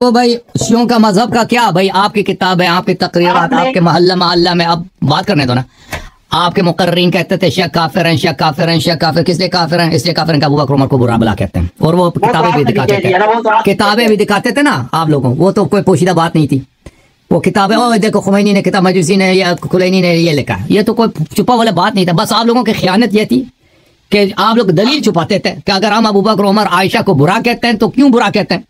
तो भाई शियों का मजहब का क्या भाई, आपकी किताब है, आपकी तकरीरात, आपके मोहल्ला में आप बात करने दो ना। आपके मुकर्रीन कहते थे शेख काफिर हैं, शेख काफिर हैं, शेख काफिर। किसलिए काफिर हैं? इसलिए काफिर हैं कि अबू बकर उमर को बुरा भला कहते हैं, और वो किताबें भी दिखाते थे, किताबें भी दिखाते थे ना आप लोगों। वो तो कोई पोशीदा बात नहीं थी, वो किताबें ओ देखो खुमैनी ने किताब, मजूसी ने या खुलैनी ने ये लिखा, ये तो कोई छुपा वाला बात नहीं था। बस आप लोगों की खयानत ये थी कि आप लोग दलील छुपाते थे कि अगर हम अबू बकर उमर आयशा को बुरा कहते हैं तो क्यों बुरा कहते हैं,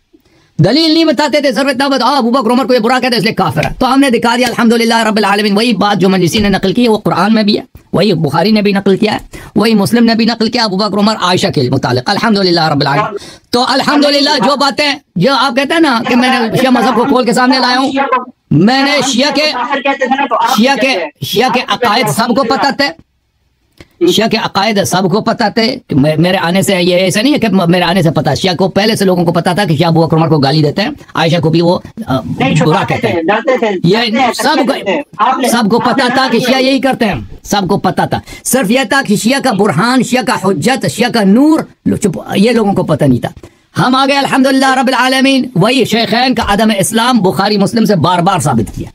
दलील नहीं बताते थे। सिर्फ इतना बताओ अबू बकर उमर को ये बुरा कहते हैं इसलिए काफिर है। तो हमने दिखा दिया अल्हम्दुलिल्लाह रब्बिल आलमीन। वही बात जो मजलिसी ने नकल की है वो कुरान में भी है, वही बुखारी ने भी नकल किया है, वही मुस्लिम ने भी नकल किया अबू बकर उमर आयशा के मुतालिक अल्हम्दुलिल्लाह रब्बिल आलमीन। तो अल्हम्दुलिल्लाह जो बातें जो आप कहते हैं ना कि मैंने शिया मजहब को खोल के सामने लाया हूँ, मैंने शिया के अकायद सबको पता थे, शिया के अकायद सबको पता थे कि मेरे आने से ये ऐसा नहीं है कि मेरे आने से पता, शिया को पहले से लोगों को पता था कि शिया अबू बकर उमर को गाली देते हैं, आयशा को भी वो बुरा कहते हैं, ये सबको पता था कि शिया यही करते हैं, सबको पता था। सिर्फ यह था कि शिया का बुरहान, शिया का हुज्जत, शिया का नूर ये लोगों को पता नहीं था। हम आ गए अल्हम्दुलिल्लाह रब्बिल आलमीन। वही शेखैन का अदम इस्लाम बुखारी मुस्लिम से बार बार साबित किया,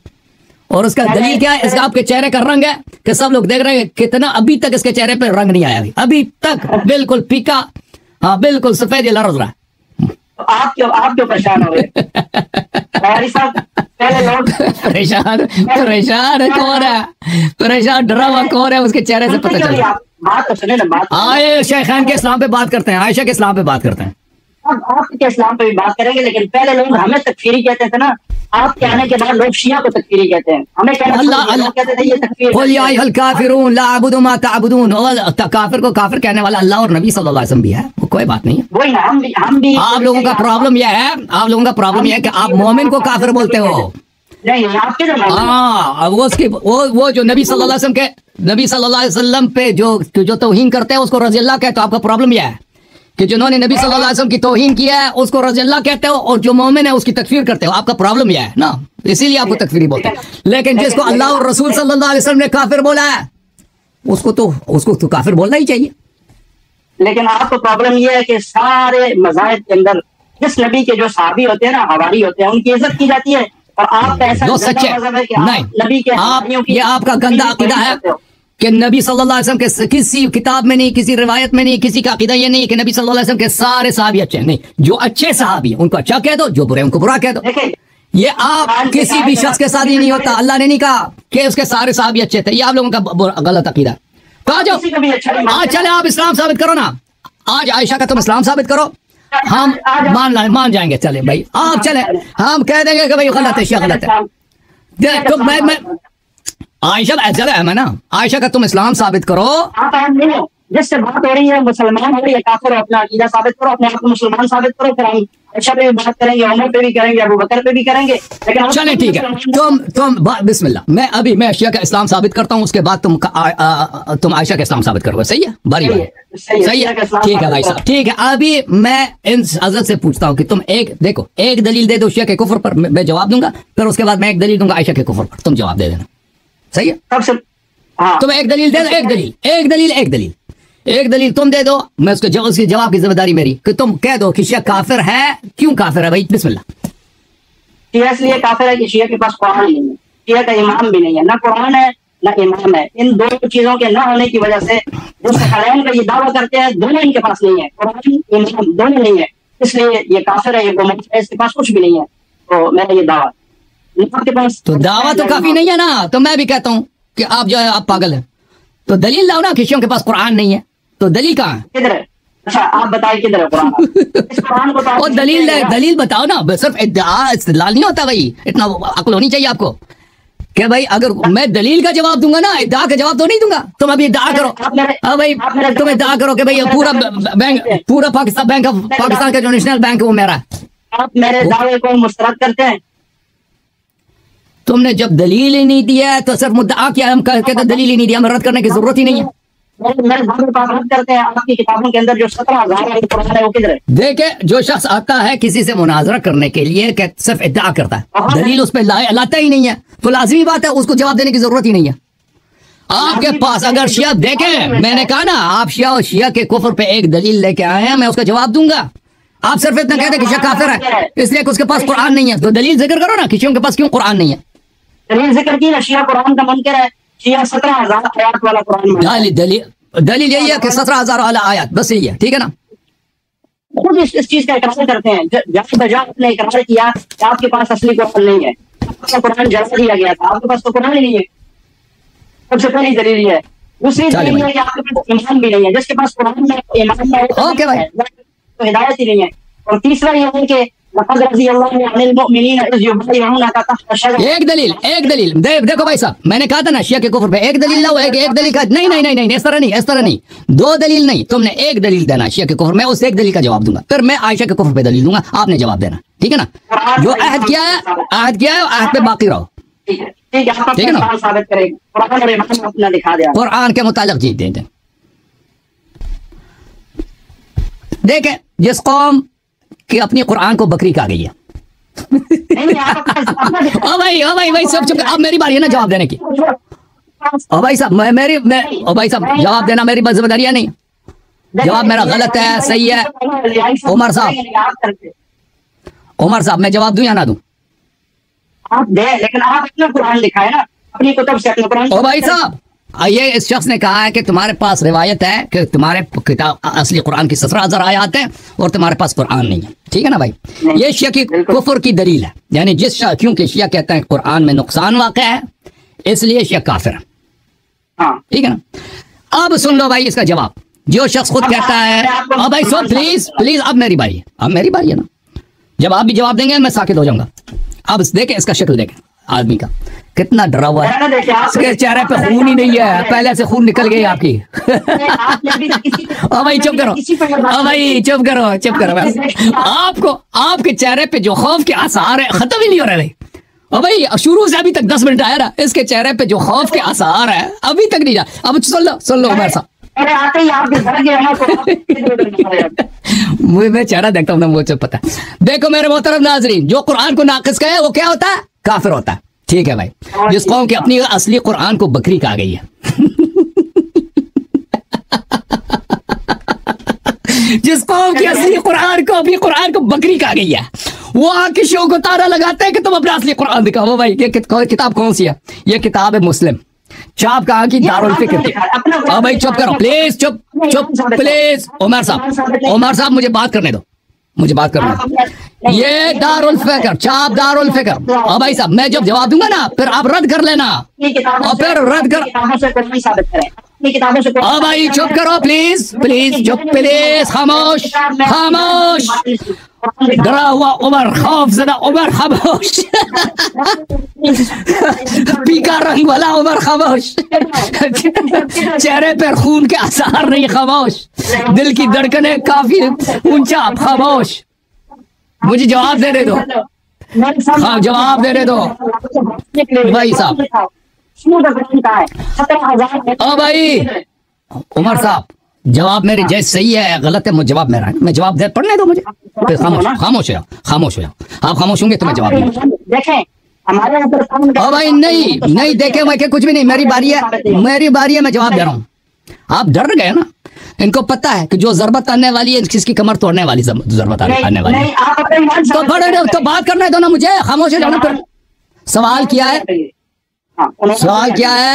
और उसका दलील क्या है? इसका आपके चेहरे का रंग है कि सब लोग देख रहे हैं कितना अभी तक इसके चेहरे पे रंग नहीं आया, अभी तक बिल्कुल फीका, हाँ बिल्कुल सफेद लरज रहा है। तो आप क्यों परेशान हो गए? परेशान कौन है? परेशान डरा हुआ कौन है? उसके चेहरे से पता चला। बात तो सुने ना, बात आए शेखैन के इस्लाम पे बात करते हैं, आयशा के इस्लाम पे बात करते हैं, आपके इस्लाम पे भी बात करेंगे, लेकिन पहले लोग हमें तकफीरी कहते थे ना, आपके आने के बाद लोग शिया को तकफीरी कहते हैं, हमें कहते थे ये तकफीर। काफिर को काफिर कहने वाला अल्लाह और नबी सल्लल्लाहु अलैहि वसल्लम भी है, कोई बात नहीं है। वही ना, हम भी आप लोगों का प्रॉब्लम यह है, आप लोगों का प्रॉब्लम यह है कि आप मोमिन को काफिर बोलते हो। नहीं, आपके हाँ, वो उसकी वो जो नबी सल्लल्लाहु अलैहि वसल्लम पे जो तौहीन करते हैं उसको रज़ी अल्लाह कहते हो। आपका प्रॉब्लम यह है कि जिन्होंने नबी सल्लल्लाहु अलैहि वसल्लम की तौहीन किया है उसको रज़ी अल्लाह कहते हो, और जो मोमिन है उसकी तकफीर करते हो। आपका प्रॉब्लम यह है ना, इसीलिए आपको तकफीरी बोलते हैं। लेकिन जिसको अल्लाह और रसूल सल्लल्लाहु अलैहि वसल्लम ने काफिर बोला है उसको तो काफिर बोलना ही चाहिए। लेकिन आपको प्रॉब्लम यह है कि सारे मज़ाहिब के अंदर जिस नबी के जो सहाबी होते हैं ना, हवारी होते हैं, उनकी इज्जत की जाती है, और आप ऐसा जो सच्चे नहीं, नबी के आप ये आपका गंदा अकीदा है कि नबी सल्लल्लाहु अलैहि वसल्लम के किसी किताब में नहीं, किसी रिवायत में नहीं, किसी का अकीदा ये नहीं कि नबी सल्लल्लाहु अलैहि वसल्लम के सारे सहाबी अच्छे नहीं। जो अच्छे सहाबी हैं उनको अच्छा कह दो, जो बुरे उनको बुरा कह दो। ये आप किसी भी शख्स के साथ ही नहीं होता। अल्लाह ने नहीं कहा कि उसके सारे सहाबी अच्छे थे, ये आप लोगों का गलत अकीदा। कहा जाओ आज चले आप इस्लाम साबित करो ना, आज आयशा का तुम इस्लाम साबित करो, हम मान जाएंगे। चले भाई आप चले, हम कह देंगे कि भाई गलत है, शिया गलत है। तो मैं आयशा ऐसा है ना, आयशा का तुम इस्लाम साबित करो। जिससे बात हो रही है मुसलमान हो रही है, काफिर अपना अकीदा साबित करो, अपने आप को मुसलमान साबित करो, फिर हम आयशा पे भी बात करेंगे, उमर पे भी करेंगे, अबू बकर पे भी करेंगे। लेकिन चलें ठीक है, तुम बिस्मिल्लाह, मैं शिया का इस्लाम साबित करता हूँ, उसके बाद तुम आयशा का इस्लाम साबित करोगे। सही है, बारी सही है, ठीक है भाई साहब, ठीक है। अभी मैं इन हजरत से पूछता हूँ कि तुम एक दलील दे दो शिया के कुफर पर, मैं जवाब दूंगा, फिर उसके बाद मैं एक दलील दूंगा आयशा के कुफर पर, तुम जवाब दे देना। सही है, तुम एक दलील दे दो, एक दलील तुम दे दो, मैं उसके जवाब की जिम्मेदारी मेरी कि तुम कह दो कि शिया काफिर है। क्यों काफिर है भाई? बिस्मिल्लाह। शिया इसलिए काफिर है कि शिया के पास कुरान नहीं है, शिया का इमाम भी नहीं है, ना कुरान है ना इमाम है। इन दो चीजों के ना होने की वजह से जो सकलैन का ये दावा करते हैं, दोनों इनके पास नहीं है, कुरान इमाम दोनों नहीं है, इसलिए ये काफिर है, ये गुमराह है, इसके पास कुछ भी नहीं है। तो मेरा ये दावा, तो दावा तो काफी नहीं है ना। तो मैं भी कहता हूँ कि आप जो है आप पागल हैं, तो दलील लाओ ना। शियों के पास कुरान नहीं है तो दलील कहाँ है? किधर है? अच्छा आप बताइए किधर है कुरान? इस कुरान को तो दलील बताओ ना। सिर्फ इस्तेदलाल नहीं होता भाई, इतना अक्ल होनी चाहिए आपको कि भाई अगर मैं दलील का जवाब दूंगा ना, इद्दा का जवाब तो नहीं दूंगा। तुम अभी इद्दा करो, हाँ भाई तुम इद्दा करो कि भाई पूरा पाकिस्तान का जो नेशनल बैंक है वो मेरा है। आप मेरे दावे को मुस्तरद करते हैं। तुमने जब दलील ही नहीं दिया तो सिर्फ मुद्दा क्या, हम कहते दलील ही नहीं दिया, हमें रद्द करने की जरूरत ही नहीं है। मेरे दावे पर रद्द करते हैं। आपकी किताबों के अंदर जो 17,000 है वो किधर है? देखे, जो शख्स आता है किसी से मुनाजरा करने के लिए सिर्फ इद्दा करता है, दलील उस पर लाता ही नहीं है, तो लाजमी बात है उसको जवाब देने की जरूरत ही नहीं है। आपके पास अगर शिया देखें, मैंने कहा ना, आप शिया के कुफर पे एक दलील लेके आए हैं, मैं उसका जवाब दूंगा। आप सिर्फ इतना कहते हैं कि शिया काफिर है इसलिए कि उसके पास कुरान नहीं है, तो दलील जिक्र करो ना कि शियों के पास क्यों कुरान नहीं है। दलील जिक्र की ना, शिया कुरान का मुनकर है, शिया 17,000 आयत वाला कुरान। दलील यही है कि 17,000 वाला आयत, बस यही है, ठीक है ना। खुद इस चीज का इकरार करते हैं, जब बजा आपने इकरार किया कि आपके पास असली कुरान नहीं है, आपका कुरान जला दिया गया था, आपके पास तो कुरान ही नहीं है। सबसे पहली दलील है। दूसरी दलील है कि आपके पास ईमान भी नहीं है, जिसके पास कुरान में ईमान है तो हिदायत ही नहीं है। और तीसरा ये है कि एक दलील देखो भाई साहब, मैंने कहा था ना शिया के कुफ्र पे एक दलील लाओ, एक दलील का नहीं, इस तरह नहीं, दो दलील नहीं, तुमने एक दलील देना शिया के कुफ्र में, उस एक दलील का जवाब दूंगा, फिर मैं आयशा के कुफ्र पे दलील दूंगा, आपने जवाब देना, ठीक है ना। जो अहद किया है अहद पे बाकी रहो, ठीक है ना। कुरान के मुतालिक जीत दे देखें, जिस कौम कि अपनी कुरान को बकरी खा गई है। ओ भाई सब चुप, अब मेरी बारी है ना जवाब देने की। ओ भाई साहब भाई साहब जवाब देना मेरी जिम्मेदारी है नहीं, जवाब मेरा गलत है सही है। उमर साहब मैं जवाब दूं या ना दूं? आप दे, लेकिन आप अपना कुरान लिखा है ना, अपनी कुतुब से अपना कुरान। ओ भाई साहब ये इस शख्स ने कहा है कि तुम्हारे पास रिवायत है कि तुम्हारे किताब असली कुरान की 17,000 आयत है और तुम्हारे पास कुरान नहीं है, ठीक है ना भाई। ये शिया की कुफर की दलील है, यानी क्योंकि शिया कहते हैं कुरान में नुकसान वाक़या है इसलिए शिया काफिर है, ठीक है ना। अब सुन लो भाई इसका जवाब, जो शख्स खुद कहता है, अब भाई सो प्लीज अब मेरी बारी है ना, जब आप भी जवाब देंगे मैं साकित हो जाऊंगा। अब देखें इसका शक्ल देखें आदमी का, कितना डरा हुआ है, इसके चेहरे पे खून ही नहीं है, पहले से खून निकल गई आपकी। भाई चुप करो, आपको आपके चेहरे पे जो खौफ के आसार है खत्म ही नहीं हो रहे भाई, शुरू से अभी तक 10 मिनट आया ना, इसके चेहरे पे जो खौफ के आसार है अभी तक नहीं जा। अब सुन लो उमर साहब, मैं चेहरा देखता हूँ ना, मुझे पता है। देखो मेरे मोहतरम नाजरीन, जो कुरान को नाकिस कहे वो क्या होता है? काफिर होता है, ठीक है भाई। जिस कौम की अपनी असली कुरान को बकरी खा गई है जिस कौम की असली कुरान को अपनी कुरान को बकरी खा गई है, वो आके शो को तारा लगाते हैं कि तुम अपना असली कुरान दिखाओ। भाई ये किताब कौन सी है? ये किताब है मुस्लिम, छाप कहाँ की? दारुल फिक्र की। भाई चुप करो प्लीज, चुप प्लीज। उमर साहब मुझे बात करने दो, ये दारुल फिक्र, छाप दारुल फिक्र। भाई साहब मैं जब जवाब दूंगा ना फिर आप रद्द कर लेना, और फिर रद्द कर। भाई चुप करो प्लीज, चुप प्लीज, खामोश। डरा हुआ उमर, खौफज़दा उमर खामोश। पीका रंग वाला उमर खामोश। चेहरे पर खून के आसार नहीं, खामोश। दिल की धड़कनें काफी ऊंचा, खामोश। मुझे जवाब देने दो, जवाब देने दो भाई साहब। भाई उमर साहब जवाब मेरे जैसे सही है गलत है, मुझे जवाब मेरा है, मैं जवाब दे, पढ़ने दो मुझे। फिर खामोश हो जाओ। आप खामोश होंगे तो मैं जवाब दूंगा। देखें हमारे भाई नहीं देखे मैं कुछ भी नहीं, मेरी बारी है, मैं जवाब दे रहा हूँ। आप डर गए ना, इनको पता है कि जो जरबत आने वाली है किसकी कमर तोड़ने वाली जरबत आने वाली है। तो बड़े तो बात करने दो ना मुझे, खामोश हो जाओ ना। फिर सवाल क्या है?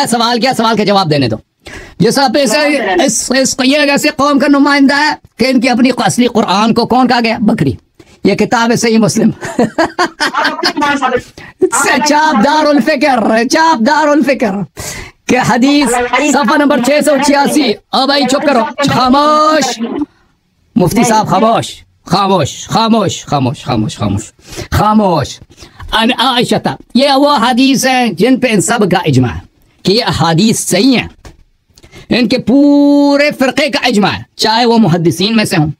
सवाल के जवाब देने दो। जैसा ये ऐसे कौम का नुमाइंदा है कि इनकी अपनी असली कुरान को कौन कहा गया? बकरी। ये किताब है सही मुस्लिम। छाप दारुल फिक्र के हदीस सफा नंबर 686। अब भाई चुप करो, खामोश। मुफ्ती साहब खामोश। अन आयशा, ये वो हदीस है जिन पे इन सब का इजमा है कि ये हदीस सही है, इनके पूरे फिरके का इजमा है, चाहे वो मुहद्दिसीन में से हों,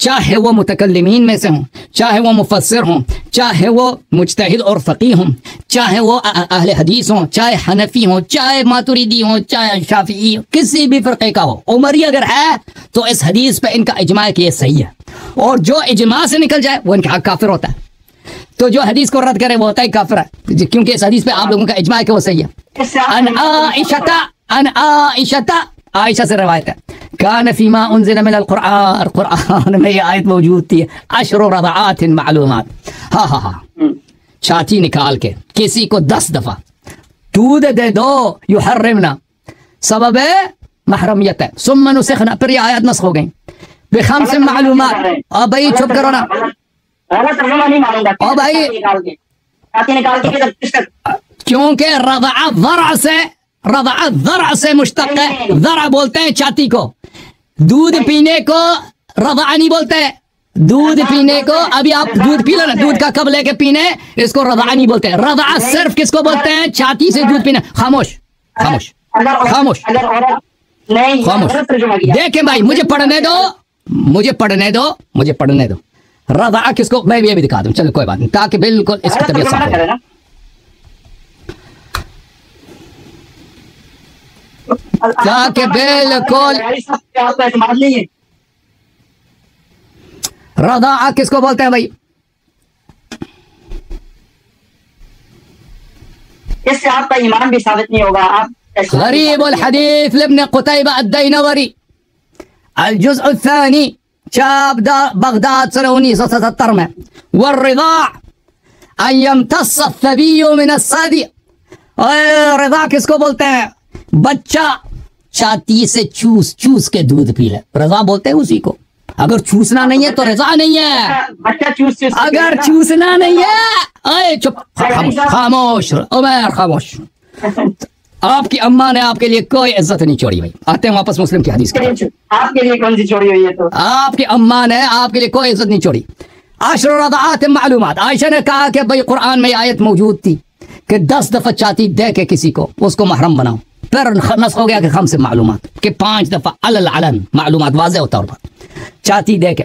चाहे वो मुतकल्लिमीन में से हों, चाहे वो मुफस्सिर हों, चाहे वो मुज्तहिद और फ़क़ीह हों, चाहे वो अहले हदीस हों, चाहे हनफी हों, चाहे मातुरीदी हों, चाहे शाफ़िई, किसी भी फिरके का हो, उमरी अगर है तो इस हदीस पे इनका इजमा है कि ये सही है। और जो इजमा से निकल जाए वो इनका काफिर होता है। तो जो हदीस को रद्द करे वो होता है काफिर है, क्योंकि इस हदीस पे आप लोगों का इजमा है कि वो सही है। आयशा से रवायत है, कान फीमा उन्ज़िला मिनल कुरान, कुरान में ये आयत मौजूद थी, अशरु रदआतिन मालूमात। हाँ हाँ हाँ, छाती निकाल के किसी को 10 दफा दूध दे दो, युहर्रिमना, सबब महरमियत है, सुम्मा नुसिखना, फिर ये आयत नस्ख हो गई बिखम्स मालूमात। और भाई चुप करो ना, और भाई क्योंकि रज़ा से मुश्तक है, ज़रा बोलते हैं छाती को, दूध पीने को रज़ा नहीं बोलते हैं। दूध पीने को, अभी आप दूध पी लो ना, दूध का कब लेके पीने, इसको रज़ा नहीं बोलते। रज़ा सिर्फ किसको बोलते हैं, छाती से दूध पीना। खामोश खामोश खामोश खामोश। देखें भाई, मुझे पढ़ने दो, मुझे पढ़ने दो, मुझे पढ़ने दो। रज़ा किसको, मैं ये भी दिखा दूं, चलो कोई बात नहीं, ताकि बिल्कुल इसकी तबीयत साफ हो। ताकि बिल्कुल रज़ा किसको बोलते हैं भाई, इससे आपका ईमान भी साबित नहीं होगा। आप गरीबुल हदीस लिब्न कुतैबा अद-दैनवरी, अल-जुज़्अ अथ-थानी, शाब बगदाद सन 1977 में। वर्रिज़ा अन यम्तस्स अथ-थबिय्यु मिन अस-सदी, रिज़ा किसको बोलते हैं, बच्चा छाती से चूस चूस के दूध पी ले, रज़ा बोलते हैं उसी को। अगर चूसना नहीं है तो रज़ा नहीं है, बच्चा चूस अगर चूसना नहीं है, अरे चुप, खामोश खामोश उमर खामोश। आपकी अम्मा ने आपके लिए कोई इज्जत नहीं छोड़ी भाई। आते हैं वापस मुस्लिम की हदीस की। आपके लिए कौन सी छोड़ी हुई है? तो आपकी अम्मा ने आपके लिए कोई इज्जत नहीं छोड़ी। अशर रज़आत मालूमात, आयशा ने कहा कि भाई कुरान में आयत मौजूद थी कि 10 दफा छाती दे के किसी को उसको महरम बनाओ। फिर नस हो गया कि 5 मालूमात, कि 5 दफा अलल मालूमात वाज़ेह तौर पर छाती दे के।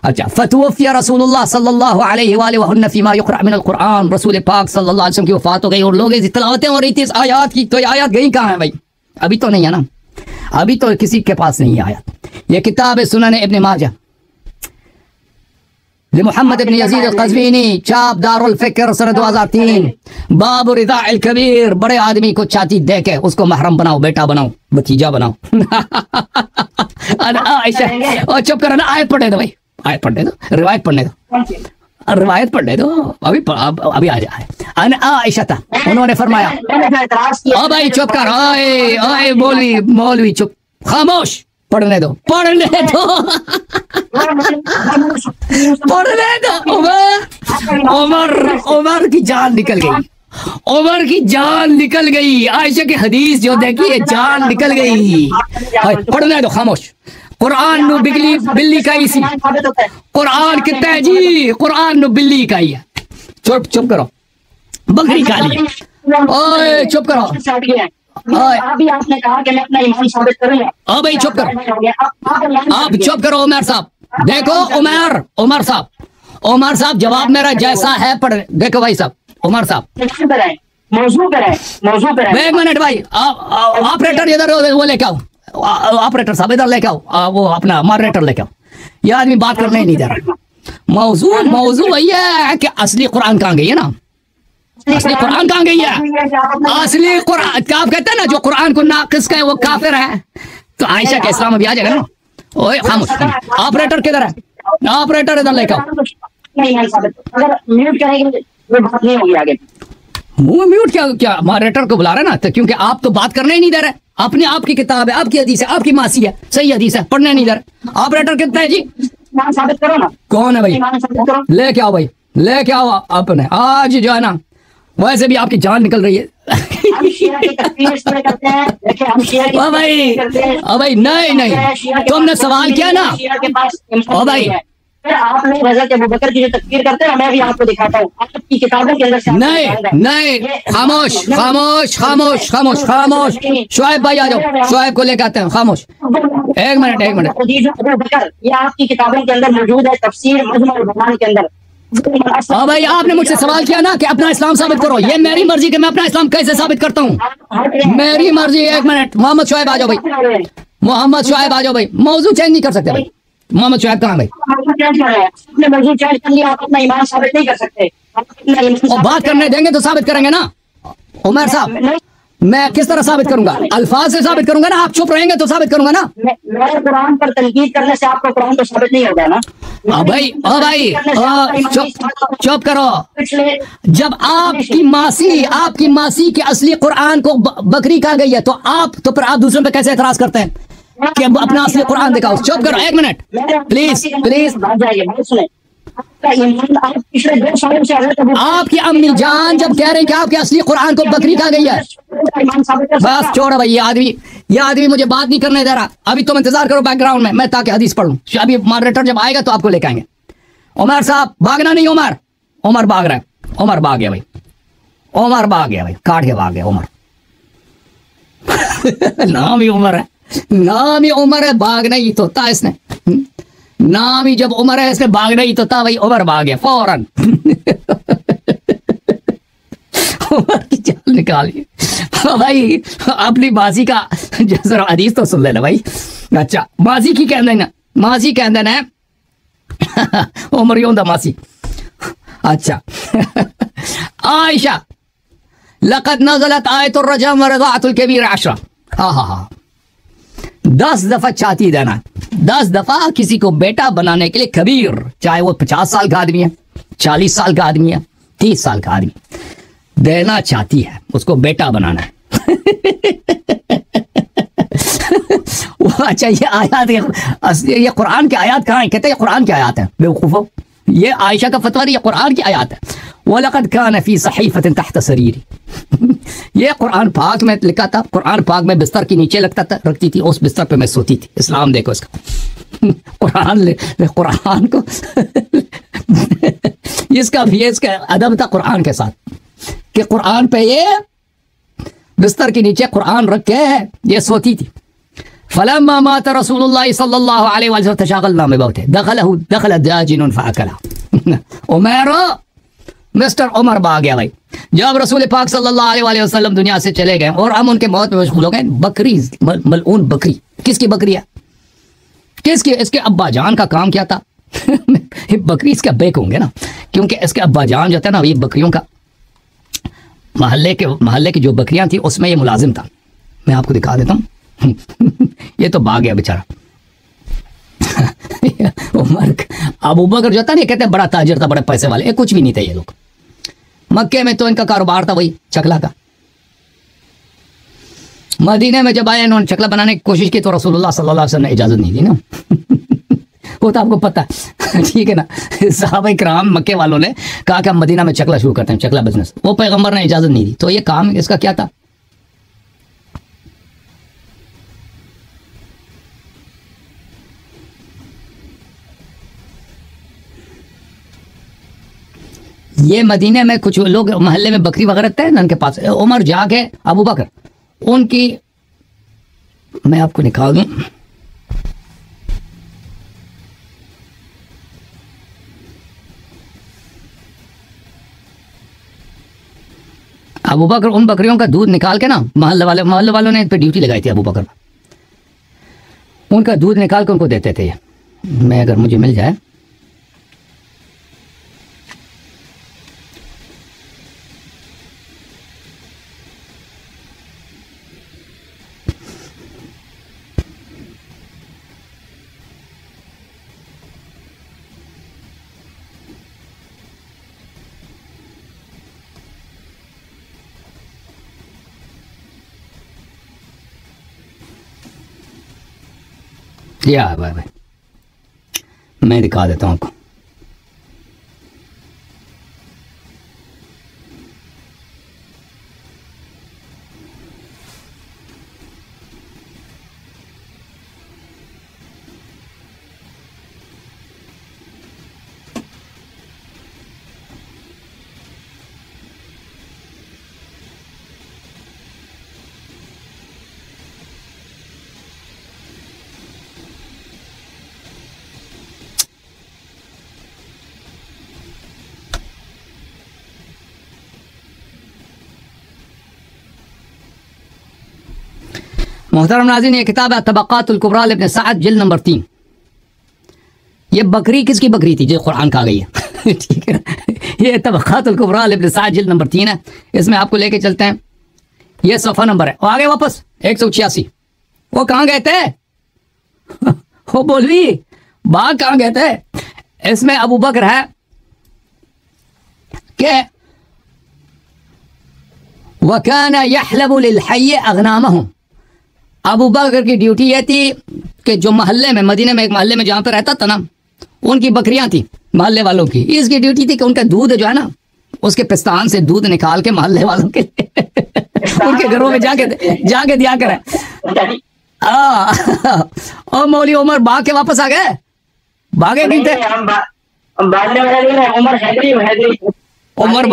अच्छा, फतवफ़िया रसूलुल्लाह सल्लल्लाहु अलैहि वसल्लम फीमा युक़रा मिनल कुरान, रसूल पाक सल्लल्लाहु अलैहि वसल्लम की वफात हो गई और लोग ऐसी तिलावतें हो रही थी इस आयत की। तो ये आयत गई कहाँ है भाई? अभी तो नहीं है ना, अभी तो किसी के पास नहीं है आयत। ये किताब है सुनन इब्न माजा मोहम्मद इब्न यजीद अल-क़ज़वीनी, चाप दारुल फ़िक्र सन 2003, बाब रिदा अल कबीर, बड़े आदमी को छाती दे के उसको महरम बनाओ, बेटा बनाओ, भतीजा बनाओ। आयशा, और चुप करो ना, आयत पढ़ने दो भाई, आयत पढ़ने दो, रिवायत पढ़ने दो, रिवायत पढ़ने दो, अभी आ जाए। अन आयशा था, उन्होंने फरमाया, ओ भाई चुप कर, ओए ओए मौलवी चुप, खामोश, पढ़ने दो, पढ़ने दो, पढ़ने दो। उमर की जान निकल गई, उमर की जान निकल गई। आयशा की हदीस जो देखिए, जान निकल गई। पढ़ने दो, खामोश। कुरान नु बिल्ली का ही सी, कुरान कितना है जी, कुरान नु बिल्ली का ही है। चुप करो, बकरी का लिया, ओए चुप करो। अभी आपने कहा कि मैं अपना ईमान साबित करूंगा। ओ भाई चुप करो, आप चुप करो उमर साहब। देखो उमर साहब जवाब मेरा जैसा है पढ़, देखो भाई साहब, उमर साहब मौजू पर एक मिनट भाई, ऑपरेटर इधर वो लेके आओ, ऑपरेटर साहब इधर लेके आओ, वो अपना मॉडरेटर लेके आओ। ये आदमी बात करने ही नहीं दे रहा। मौजू वही है कि असली कुरान कहाँ गई है ना, असली कुरान कहाँ गई है? असली कुरान आप कहते हैं ना, जो कुरान को नाकिस का है वो काफिर है। तो आयशा के इस्लाम अभी आ जाएगा ना। ओए खामोश, ऑपरेटर किधर है? ऑपरेटर इधर लेकर आओ। अगर म्यूट करेंगे वो बात नहीं होगी आगे। मुंह म्यूट क्या मॉडरेटर को बुला रहे ना, तो क्योंकि आप तो बात करने ही नहीं दे रहे। अपने आपकी किताब है, आपकी हदीस है, आपकी मासी है, सही हदीस है, पढ़ने नहीं दे रहे। ऑपरेटर कितना है जी? साबित करो ना। कौन है भाई? लेके आओ भाई, लेके आओ अपने। आज जो है ना, वैसे भी आपकी जान निकल रही है। भाई नहीं, तुमने सवाल किया ना, ओ भाई आपने हज़रत अबू बकर की जो तकफीर करते हैं, मैं भी आपको दिखाता हूँ आपकी किताबों के अंदर। नहीं, खामोश खामोश खामोश खामोश खामोश। शुएब भाई आ जाओ, शुएब को लेकर आते हैं। खामोश, एक मिनट। अबू बकर ये आपकी किताबों के अंदर मौजूद है, तफसीर मुजम्मल बयान के अंदर। हाँ भाई, आपने मुझसे सवाल किया ना कि अपना इस्लाम साबित करो। ये मेरी मर्जी कि मैं अपना इस्लाम कैसे साबित करता हूँ, मेरी मर्जी। एक मिनट, मोहम्मद शुएब आ जाओ भाई, मोहम्मद शुएब आ जाओ भाई। मौजू चेंज नहीं कर सकते भाई। मोहम्मद शुएब कहाँ भाई? आपने मौजू चेंज कर लिया, आप अपना ईमान साबित नहीं कर सकते। और बात करने देंगे तो साबित करेंगे ना उमर साहब। मैं किस तरह साबित करूंगा? अल्फाज से साबित करूंगा ना। आप चुप रहेंगे तो साबित करूंगा ना। मेरे कुरान पर तनकीद करने से आपको कुरान तो साबित नहीं होगा ना। भाई चुप करो। जब आपकी मासी के असली कुरान को बकरी कहा गई है तो फिर आप दूसरों पे कैसे एतराज करते हैं कि अपना असली कुरान दिखाओ? चुप करो, एक मिनट प्लीज प्लीज। आपकी अम्मी जान जब कह रहे हैं कि आपके असली कुरान को बकरी कहा गई है, बस छोड़ो भाई। ये आदमी मुझे बात नहीं करने दे रहा। अभी तुम इंतजार करो बैकग्राउंड में, मैं ताकि हदीस पढ़ूं। अभी मॉडरेटर जब आएगा तो आपको लेके आएंगे। उमर साहब भागना नहीं। उमर भाग रहा है। उमर भाग गया भाई। उमर भाग गया भाई, काट के भाग गया उमर। नाम ही उमर है, नाम ही उमर है, भागना ही तो था इसने। नाम ही जब उमर है इसने भागना ही तो था भाई। उमर भाग गया फौरन। उमर की जान निकाली भाई। अपनी मासी का जरा हदीस तो सुन लेना भाई। अच्छा मासी की कहना है ना, मासी कहना है उमर यों दा मासी। अच्छा आयशा लक़द नज़लत आयतुर रजम व रज़अतुल कबीर 10। हाँ 10 दफा चाहती देना। 10 दफा किसी को बेटा बनाने के लिए कबीर, चाहे वो 50 साल का आदमी है, 40 साल का आदमी है, 30 साल का आदमी, देना चाहती है, उसको बेटा बनाना है। अच्छा ये आयात, ये कुरान की आयात कहाँ है? कहते हैं कुरान की आयात है बेवकूफो। ये आयशा का फतवा नहीं, ये कुरान की आयात है। वलक़द कान फी सहीफ़तिन तहत सरीरी। ये कुरान पाक में लिखा था। कुरान पाक में बिस्तर के नीचे रखती थी, उस बिस्तर पे मैं सोती थी। इस्लाम देखो इसका। कुरान को इसका अदब था कुरान के साथ कि कुरान पे ये बिस्तर के नीचे कुरान रख के ये सोती थी। फलम्मा मात रसूलुल्लाह सल्लल्लाहु अलैहि वसल्लम तशगलना बिमौतिह दखल दाजिन फअकला। उमर मिस्टर उमर भाग गया भाई। जब रसूल पाक सल्लल्लाहु अलैहि वसल्लम दुनिया से चले गए और हम उनके मौत में मशगूल हो गए, बकरी मलऊन बकरी, किसकी बकरी है? किसकी? इसके अब्बा जान का काम क्या था? बकरी इसके अब्बे को होंगे ना, क्योंकि इसके अब्बा जान जो था ना, ये बकरियों का मोहल्ले की जो बकरियां थी उसमें ये मुलाजिम था। मैं आपको दिखा देता हूँ। ये तो भाग गया बेचारा। उमर अबू बकर जो था ना, कहते हैं बड़ा ताजिर था, बड़े पैसे वाले। कुछ भी नहीं थे ये लोग। मक्के में तो इनका कारोबार था वही चकला का। मदीने में जब आए इन्होंने चकला बनाने की कोशिश की तो रसूलुल्लाह सल्लल्लाहु अलैहि वसल्लम ने इजाजत नहीं दी ना। वो तो आपको पता है, ठीक है ना। सहाबा इकराम मक्के वालों ने कहा कि हम मदीना में चकला शुरू करते हैं, चकला बिजनेस। वो पैगंबर ने इजाजत नहीं दी, तो ये काम इसका क्या था? ये मदीने में कुछ लोग मोहल्ले में बकरी वगैरह रखते हैं ना, उनके पास उमर जाके अबू बकर उनकी, मैं आपको निकाल दूं, अबू बकर उन बकरियों का दूध निकाल के ना, मोहल्ले वालों ने इन पे ड्यूटी लगाई थी अबू बकर, उनका दूध निकाल के उनको देते थे। मैं अगर मुझे मिल जाए, या भाई मैं दिखा देता हूँ आपको। मोहतरम नाज़रीन, ये किताब है तबक़ातुल कुबरा इब्न सअद जिल्द नंबर 3। ये बकरी किसकी बकरी थी जो कुरान कहा गई है? ठीक है, ये तबक़ातुल कुबरा इब्न सअद जिल्द नंबर 3 है। इसमें आपको लेके चलते हैं। ये सफा नंबर है। आगे वापस 186। वो कहाँ गए थे? वो बोलवी बाग कहाँ गए थे? इसमें अबू बकर है कि वकाना यहलबु लिल हय्य अगनामहुम। अबू बकर की ड्यूटी ये थी कि जो मोहल्ले में, मदीने में एक मोहल्ले में जहाँ पर रहता था ना, उनकी बकरियां थी मोहल्ले वालों की, इसकी ड्यूटी थी कि उनका दूध जो है ना, उसके पिस्तान से दूध निकाल के मोहल्ले वालों के उनके घरों में जाके दिया करे। और मौली उमर भाग के वापस आ गए। भागे नहीं थे उमर।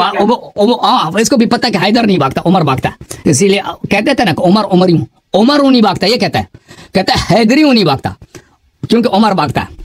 हाँ, इसको भी पता है कि हैदर नहीं भागता, उमर भागता। इसीलिए कहते थे ना उमर उमर नहीं भागता। ये कहता है हैदरी नहीं भागता, क्योंकि उमर भागता है।